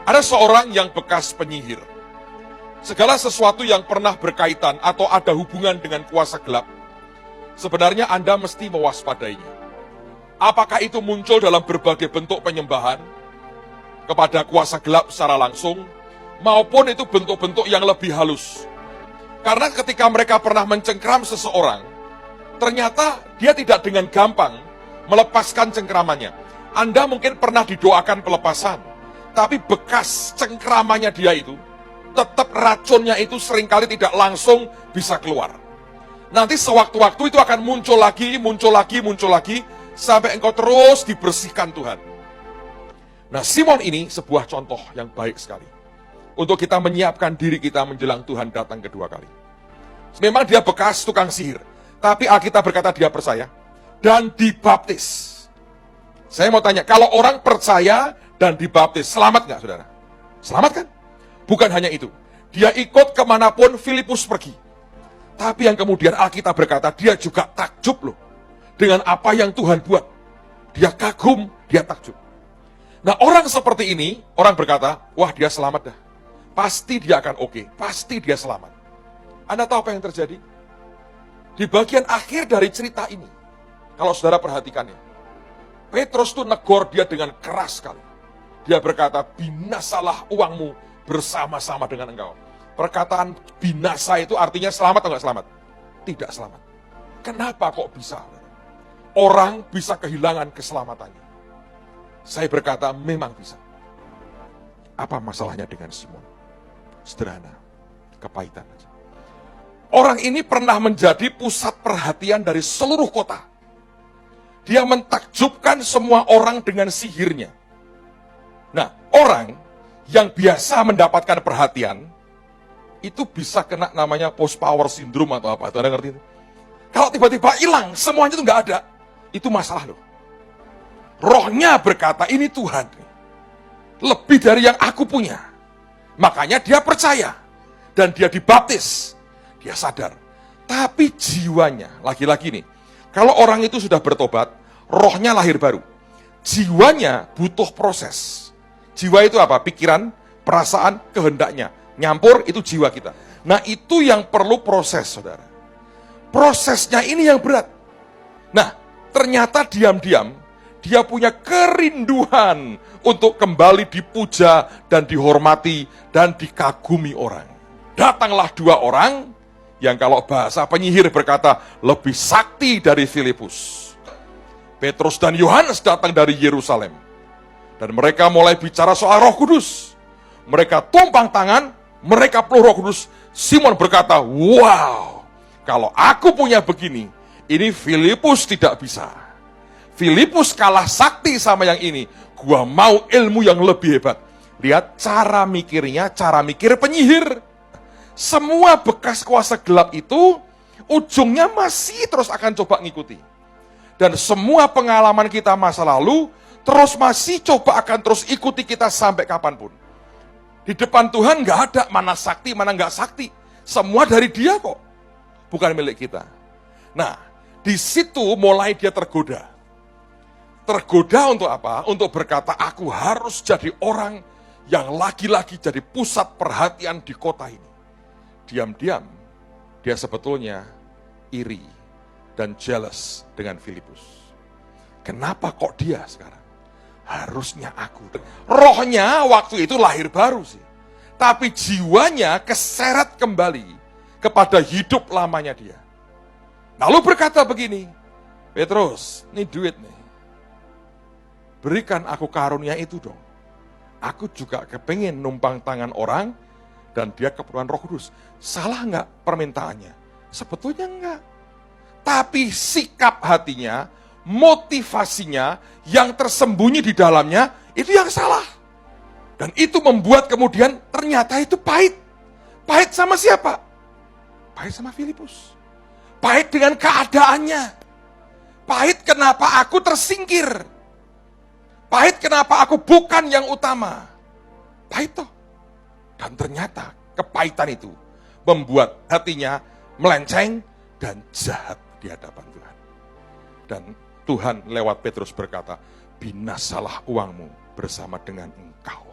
Ada seorang yang bekas penyihir. Segala sesuatu yang pernah berkaitan atau ada hubungan dengan kuasa gelap, sebenarnya Anda mesti mewaspadainya. Apakah itu muncul dalam berbagai bentuk penyembahan kepada kuasa gelap secara langsung, maupun itu bentuk-bentuk yang lebih halus. Karena ketika mereka pernah mencengkram seseorang, ternyata dia tidak dengan gampang melepaskan cengkramannya. Anda mungkin pernah didoakan pelepasan, tapi bekas cengkramannya dia itu, tetap racunnya itu seringkali tidak langsung bisa keluar. Nanti sewaktu-waktu itu akan muncul lagi, sampai engkau terus dibersihkan Tuhan. Nah, Simon ini sebuah contoh yang baik sekali untuk kita menyiapkan diri kita menjelang Tuhan datang kedua kali. Memang dia bekas tukang sihir, tapi Alkitab berkata dia percaya dan dibaptis. Saya mau tanya, kalau orang percaya dan dibaptis, selamat nggak saudara? Selamat kan? Bukan hanya itu, dia ikut kemanapun Filipus pergi. Tapi yang kemudian Alkitab berkata, dia juga takjub loh dengan apa yang Tuhan buat. Dia kagum, dia takjub. Nah, orang seperti ini, orang berkata, wah dia selamat dah. Pasti dia akan oke, pasti dia selamat. Anda tahu apa yang terjadi? Di bagian akhir dari cerita ini, kalau saudara perhatikannya, Petrus tuh negor dia dengan keras sekali. Dia berkata, binasalah uangmu bersama-sama dengan engkau. Perkataan binasa itu artinya selamat atau enggak selamat? Tidak selamat. Kenapa kok bisa? Orang bisa kehilangan keselamatannya. Saya berkata, memang bisa. Apa masalahnya dengan Simon? Sederhana, kepahitan aja. Orang ini pernah menjadi pusat perhatian dari seluruh kota. Dia mentakjubkan semua orang dengan sihirnya. Nah, orang yang biasa mendapatkan perhatian, itu bisa kena namanya post power syndrome atau apa, itu Anda ngerti itu? Kalau tiba-tiba hilang, semuanya itu nggak ada, itu masalah loh. Rohnya berkata, ini Tuhan, lebih dari yang aku punya. Makanya dia percaya, dan dia dibaptis, dia sadar. Tapi jiwanya, lagi-lagi nih, kalau orang itu sudah bertobat, rohnya lahir baru. Jiwanya butuh proses. Jiwa itu apa? Pikiran, perasaan, kehendaknya. Nyampur, itu jiwa kita. Nah, itu yang perlu proses, saudara. Prosesnya ini yang berat. Nah, ternyata diam-diam, dia punya kerinduan untuk kembali dipuja dan dihormati dan dikagumi orang. Datanglah dua orang yang kalau bahasa penyihir berkata lebih sakti dari Filipus. Petrus dan Yohanes datang dari Yerusalem. Dan mereka mulai bicara soal Roh Kudus. Mereka tumpang tangan, mereka peluk Roh Kudus. Simon berkata, wow, kalau aku punya begini, ini Filipus tidak bisa. Filipus kalah sakti sama yang ini. Gua mau ilmu yang lebih hebat. Lihat cara mikirnya, cara mikir penyihir. Semua bekas kuasa gelap itu, ujungnya masih terus akan coba ngikuti. Dan semua pengalaman kita masa lalu, terus masih coba akan terus ikuti kita sampai kapanpun. Di depan Tuhan nggak ada mana sakti, mana nggak sakti. Semua dari Dia kok. Bukan milik kita. Nah, di situ mulai dia tergoda. Tergoda untuk apa? Untuk berkata, aku harus jadi orang yang lagi-lagi jadi pusat perhatian di kota ini. Diam-diam, dia sebetulnya iri dan jealous dengan Filipus. Kenapa kok dia sekarang? Harusnya aku. Rohnya waktu itu lahir baru sih. Tapi jiwanya keseret kembali kepada hidup lamanya dia. Lalu berkata begini, Petrus, ini duit nih. Berikan aku karunia itu dong. Aku juga kepengen numpang tangan orang dan dia keperluan Roh Kudus. Salah nggak permintaannya? Sebetulnya enggak. Tapi sikap hatinya, motivasinya yang tersembunyi di dalamnya, itu yang salah. Dan itu membuat kemudian ternyata itu pahit. Pahit sama siapa? Pahit sama Filipus. Pahit dengan keadaannya. Pahit kenapa aku tersingkir. Pahit kenapa aku bukan yang utama. Pahit toh. Dan ternyata kepahitan itu membuat hatinya melenceng dan jahat di hadapan Tuhan. Dan Tuhan lewat Petrus berkata, binasalah uangmu bersama dengan engkau.